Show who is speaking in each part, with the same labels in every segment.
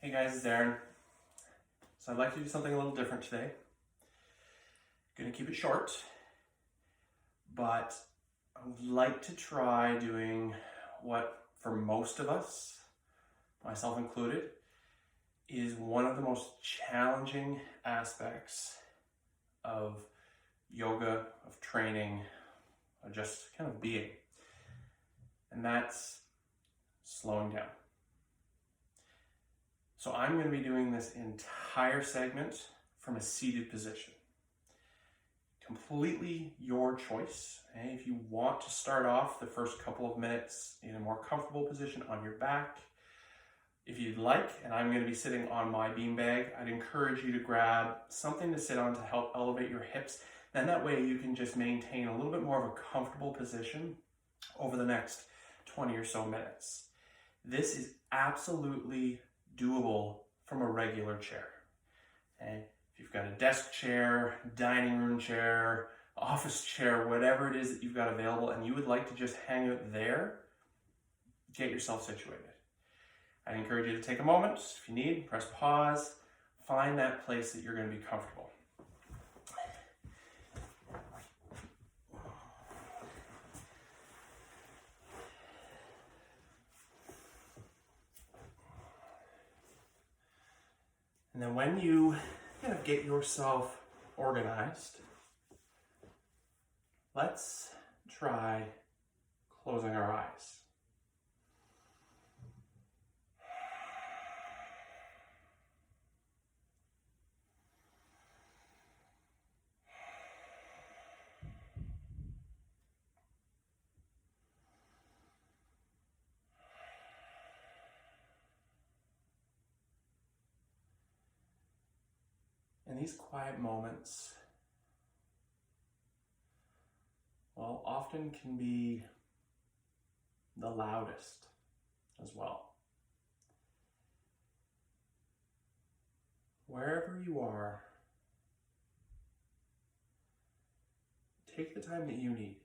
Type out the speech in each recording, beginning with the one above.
Speaker 1: Hey guys, it's Aaron. So I'd like to do something a little different today. Gonna keep it short, but I would like to try doing what, for most of us, myself included, is one of the most challenging aspects of yoga, of training, of just kind of being. And that's slowing down. So I'm going to be doing this entire segment from a seated position. Completely your choice. Okay? If you want to start off the first couple of minutes in a more comfortable position on your back, if you'd like, and I'm going to be sitting on my beanbag, I'd encourage you to grab something to sit on to help elevate your hips. Then that way you can just maintain a little bit more of a comfortable position over the next 20 or so minutes. This is absolutely doable from a regular chair. Okay? If you've got a desk chair, dining room chair, office chair, whatever it is that you've got available and you would like to just hang out there, get yourself situated. I encourage you to take a moment. If you need, press pause, find that place that you're going to be comfortable. And then when you kind of get yourself organized, let's try closing our eyes. And these quiet moments, well, often can be the loudest as well. Wherever you are, take the time that you need.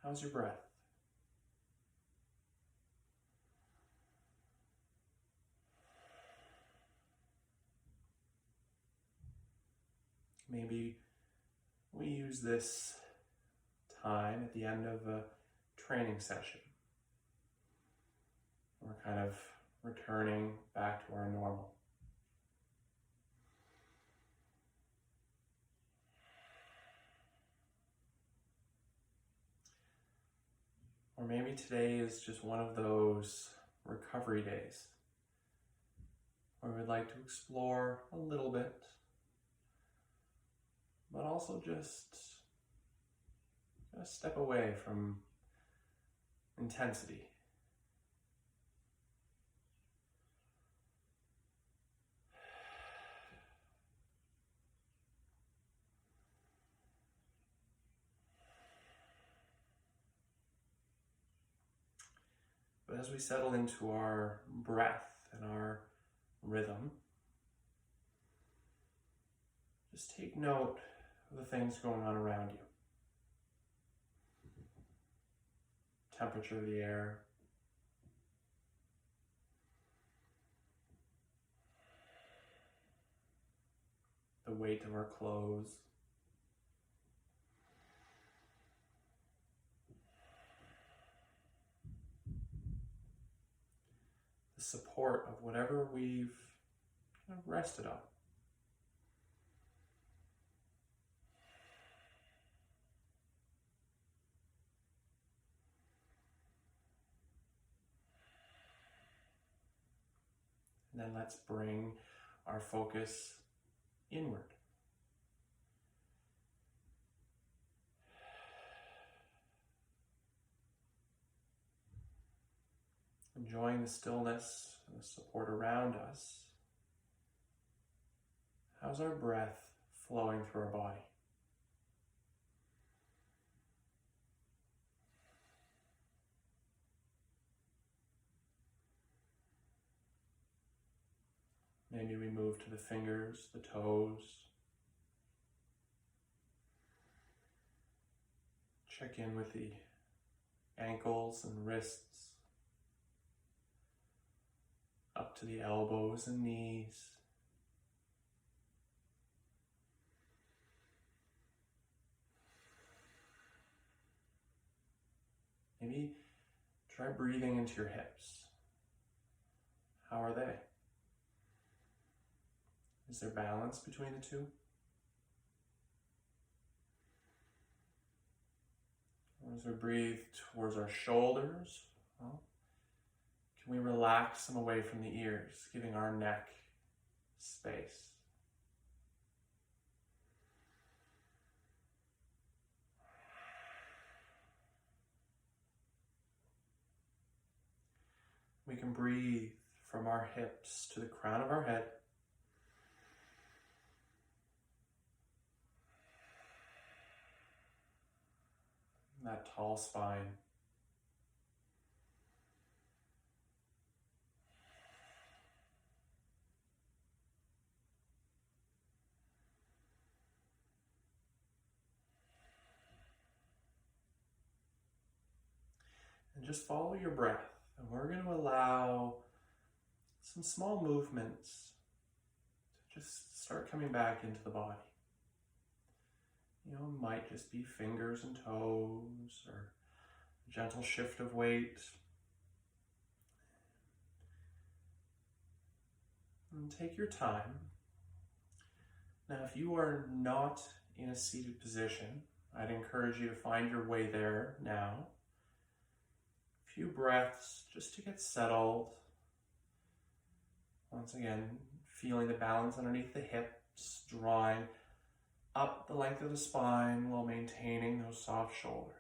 Speaker 1: How's your breath? Maybe we use this time at the end of a training session. We're kind of returning back to our normal. Or maybe today is just one of those recovery days where we'd like to explore a little bit, but also just step away from intensity. But as we settle into our breath and our rhythm, just take note of the things going on around you. Temperature of the air, the weight of our clothes, the support of whatever we've kind of rested on. And then let's bring our focus inward. Enjoying the stillness and the support around us. How's our breath flowing through our body? Maybe we move to the fingers, the toes. Check in with the ankles and wrists, up to the elbows and knees. Maybe try breathing into your hips. How are they? Is there balance between the two? As we breathe towards our shoulders, well, can we relax them away from the ears, giving our neck space? We can breathe from our hips to the crown of our head. That tall spine. And just follow your breath. And we're going to allow some small movements to just start coming back into the body. You know, it might just be fingers and toes or a gentle shift of weight. And take your time. Now, if you are not in a seated position, I'd encourage you to find your way there now. A few breaths just to get settled. Once again, feeling the balance underneath the hips, drawing up the length of the spine while maintaining those soft shoulders.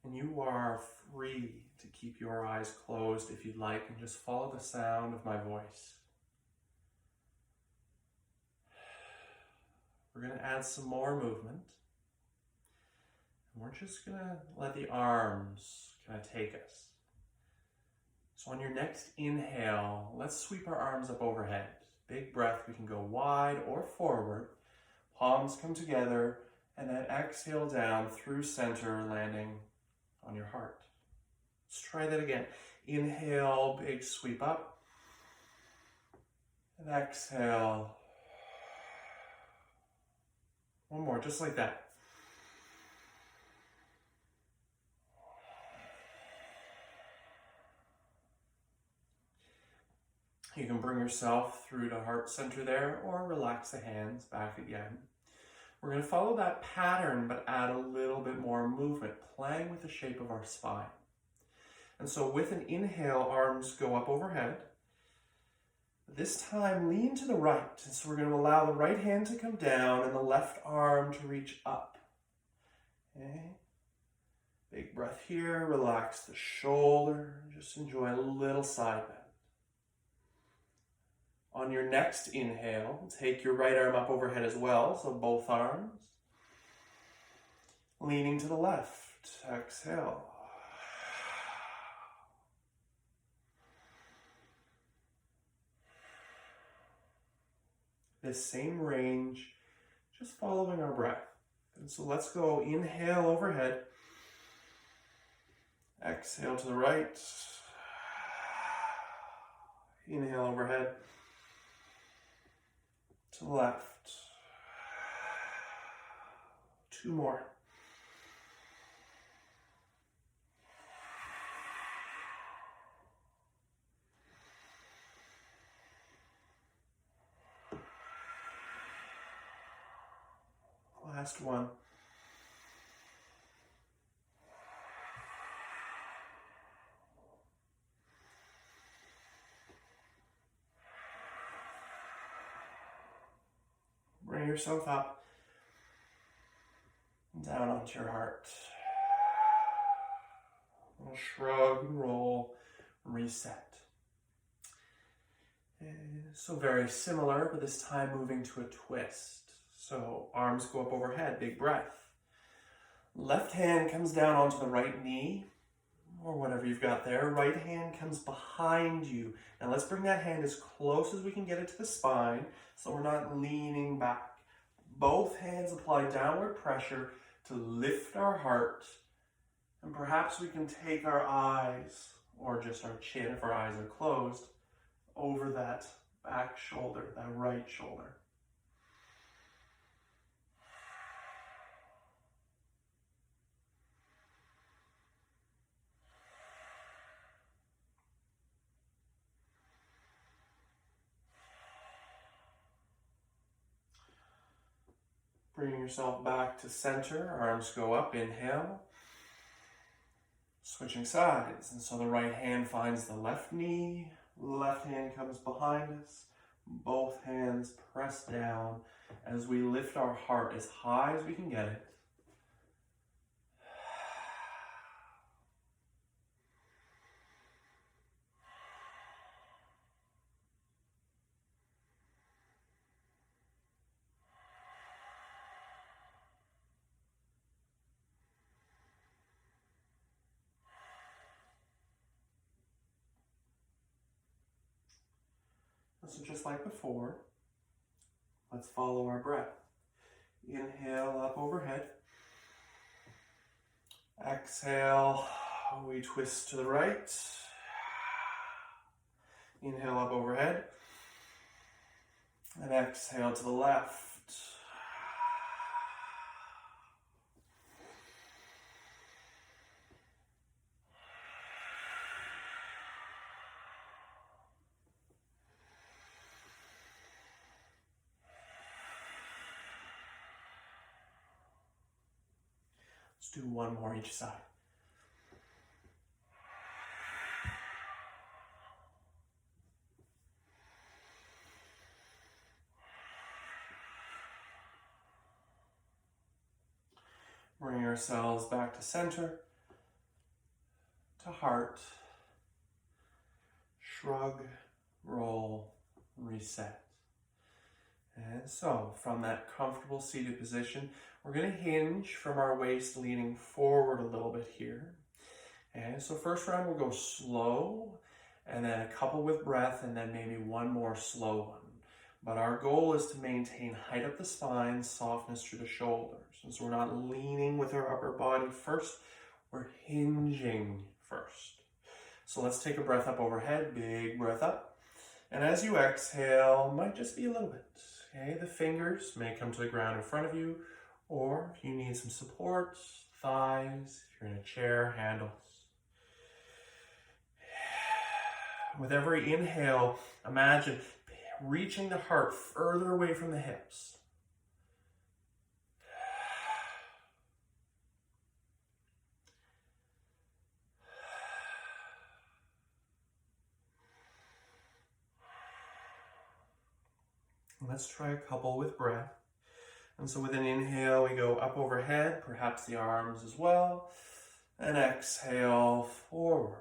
Speaker 1: And you are free to keep your eyes closed if you'd like and just follow the sound of my voice. We're going to add some more movement. And we're just going to let the arms kind of take us. So on your next inhale, let's sweep our arms up overhead. Big breath, we can go wide or forward. Palms come together, and then exhale down through center, landing on your heart. Let's try that again. Inhale, big sweep up. And exhale. One more, just like that. You can bring yourself through to heart center there or relax the hands back again. We're going to follow that pattern but add a little bit more movement, playing with the shape of our spine. And so with an inhale, arms go up overhead. This time, lean to the right. And so we're going to allow the right hand to come down and the left arm to reach up. Okay. Big breath here, relax the shoulder, just enjoy a little side bend. On your next inhale, take your right arm up overhead as well, so both arms. Leaning to the left, exhale. This same range, just following our breath. And so let's go, inhale overhead. Exhale to the right. Inhale overhead. To the left. Two more. Last one. Bring yourself up and down onto your heart. A little shrug and roll, reset. So very similar, but this time moving to a twist. So arms go up overhead, big breath. Left hand comes down onto the right knee, or whatever you've got there. Right hand comes behind you. Now let's bring that hand as close as we can get it to the spine so we're not leaning back. Both hands apply downward pressure to lift our heart, and perhaps we can take our eyes, or just our chin if our eyes are closed, over that back shoulder, that right shoulder. Bring yourself back to center, arms go up, inhale. Switching sides, and so the right hand finds the left knee, left hand comes behind us, both hands press down as we lift our heart as high as we can get it. So just like before, let's follow our breath. Inhale up overhead. Exhale, we twist to the right. Inhale up overhead. And exhale to the left. Let's do one more each side. Bring ourselves back to center, to heart. Shrug, roll, reset. And so, from that comfortable seated position, we're going to hinge from our waist leaning forward a little bit here. And so first round we'll go slow, and then a couple with breath, and then maybe one more slow one. But our goal is to maintain height up the spine, softness through the shoulders. And so we're not leaning with our upper body first, we're hinging first. So let's take a breath up overhead, big breath up. And as you exhale, might just be a little bit. Okay, the fingers may come to the ground in front of you, or if you need some support, thighs, if you're in a chair, handles. With every inhale, imagine reaching the heart further away from the hips. Let's try a couple with breath. And so with an inhale, we go up overhead, perhaps the arms as well. And exhale, forward.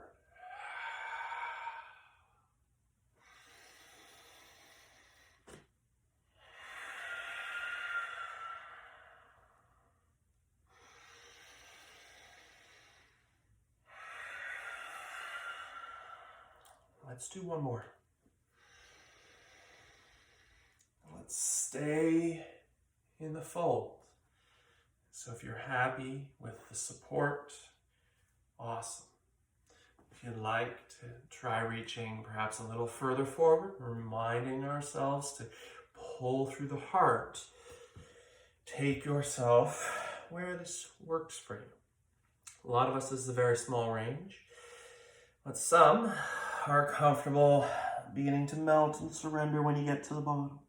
Speaker 1: Let's do one more. Let's stay in the fold. So if you're happy with the support, awesome. If you'd like to try reaching perhaps a little further forward, reminding ourselves to pull through the heart, take yourself where this works for you. A lot of us, this is a very small range, but some are comfortable beginning to melt and surrender when you get to the bottom.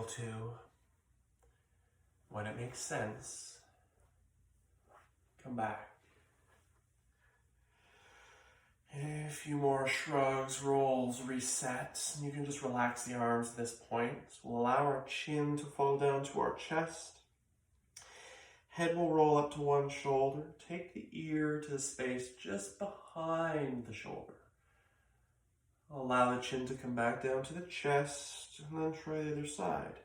Speaker 1: able to, when it makes sense, come back. A few more shrugs, rolls, resets, and you can just relax the arms at this point. So we'll allow our chin to fall down to our chest. Head will roll up to one shoulder. Take the ear to the space just behind the shoulder. Allow the chin to come back down to the chest, and then try the other side.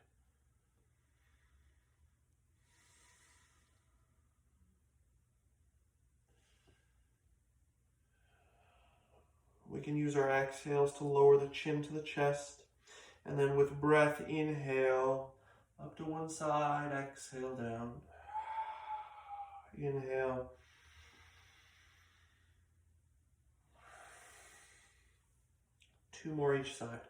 Speaker 1: We can use our exhales to lower the chin to the chest, and then with breath, inhale up to one side, exhale down. Inhale. Two more each side.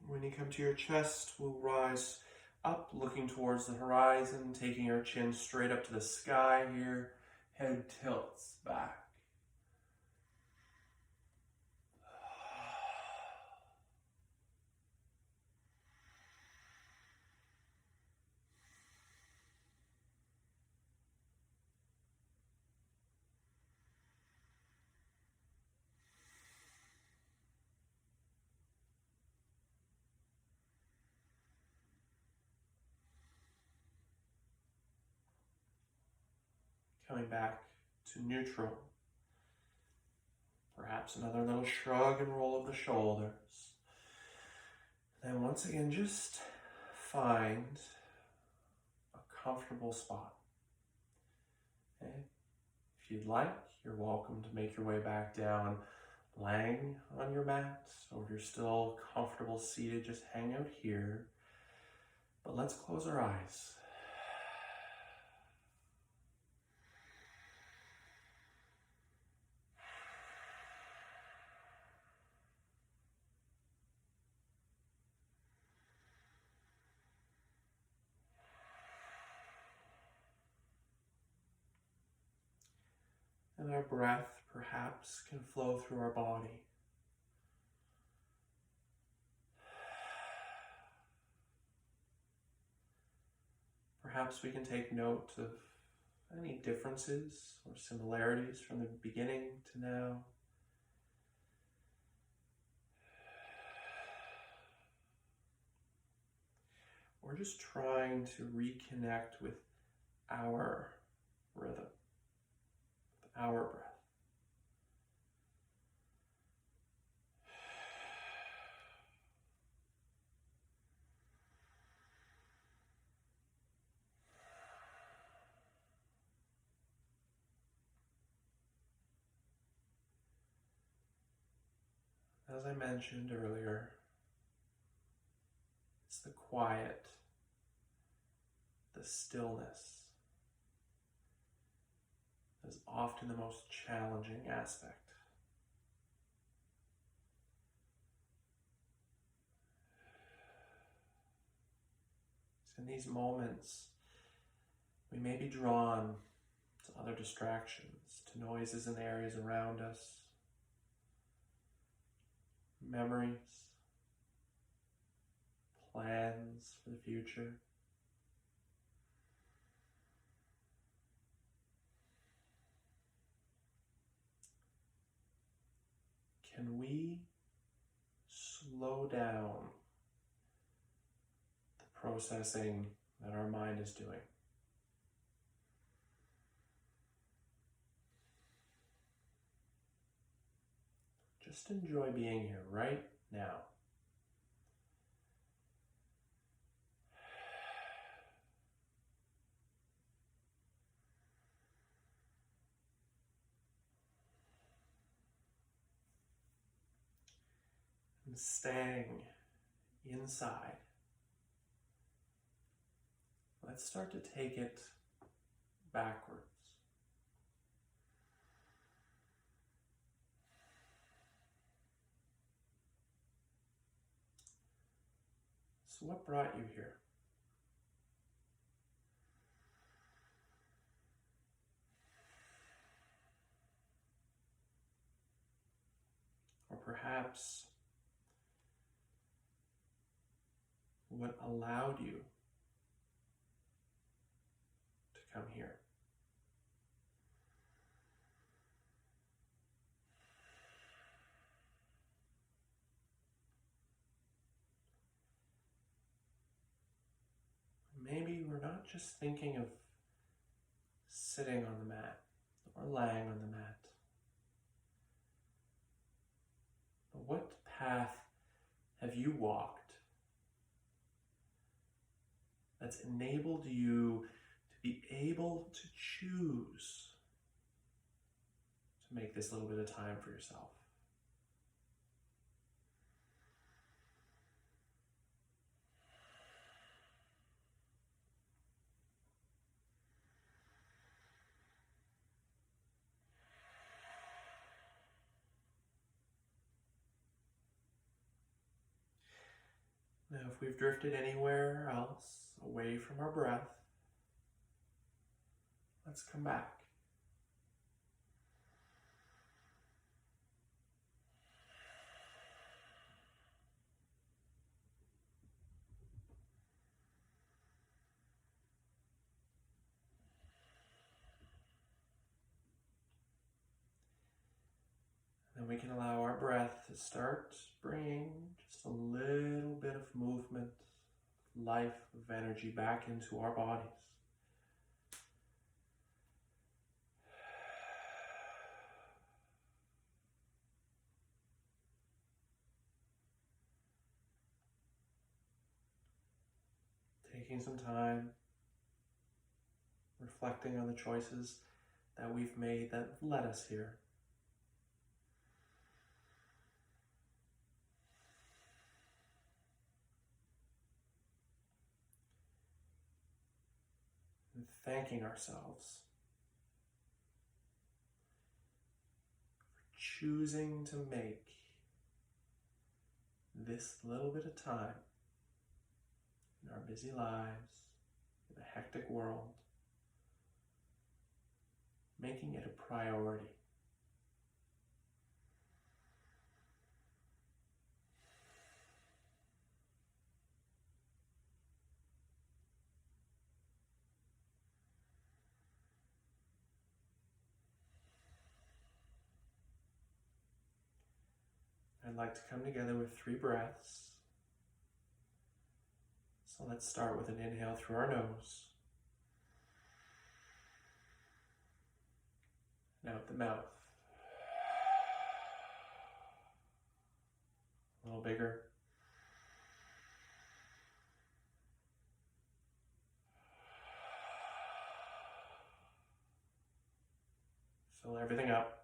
Speaker 1: When you come to your chest, we'll rise up, looking towards the horizon, taking your chin straight up to the sky here. Head tilts back. Coming back to neutral. Perhaps another little shrug and roll of the shoulders. Then once again, just find a comfortable spot. Okay? If you'd like, you're welcome to make your way back down laying on your mat, or if you're still comfortable seated, just hang out here. But let's close our eyes. And our breath perhaps can flow through our body. Perhaps we can take note of any differences or similarities from the beginning to now. We're just trying to reconnect with our rhythm, with our breath. As I mentioned earlier, it's the quiet, the stillness that is often the most challenging aspect. So in these moments, we may be drawn to other distractions, to noises in the areas around us, memories, plans for the future. Can we slow down the processing that our mind is doing? Just enjoy being here right now. And staying inside, let's start to take it backwards. So what brought you here? Or perhaps what allowed you to come here? Maybe we're not just thinking of sitting on the mat or lying on the mat, but what path have you walked that's enabled you to be able to choose to make this little bit of time for yourself? Now, if we've drifted anywhere else away from our breath, let's come back. And we can allow our breath to start bringing just a little bit of movement, life, of energy back into our bodies. Taking some time, reflecting on the choices that we've made that led us here. And thanking ourselves for choosing to make this little bit of time in our busy lives, in a hectic world, making it a priority. I'd like to come together with 3 breaths. So let's start with an inhale through our nose. And out the mouth. A little bigger. Fill everything up.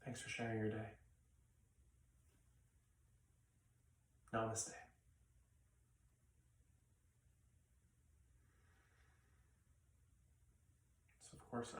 Speaker 1: Thanks for sharing your day. Namaste. So of course,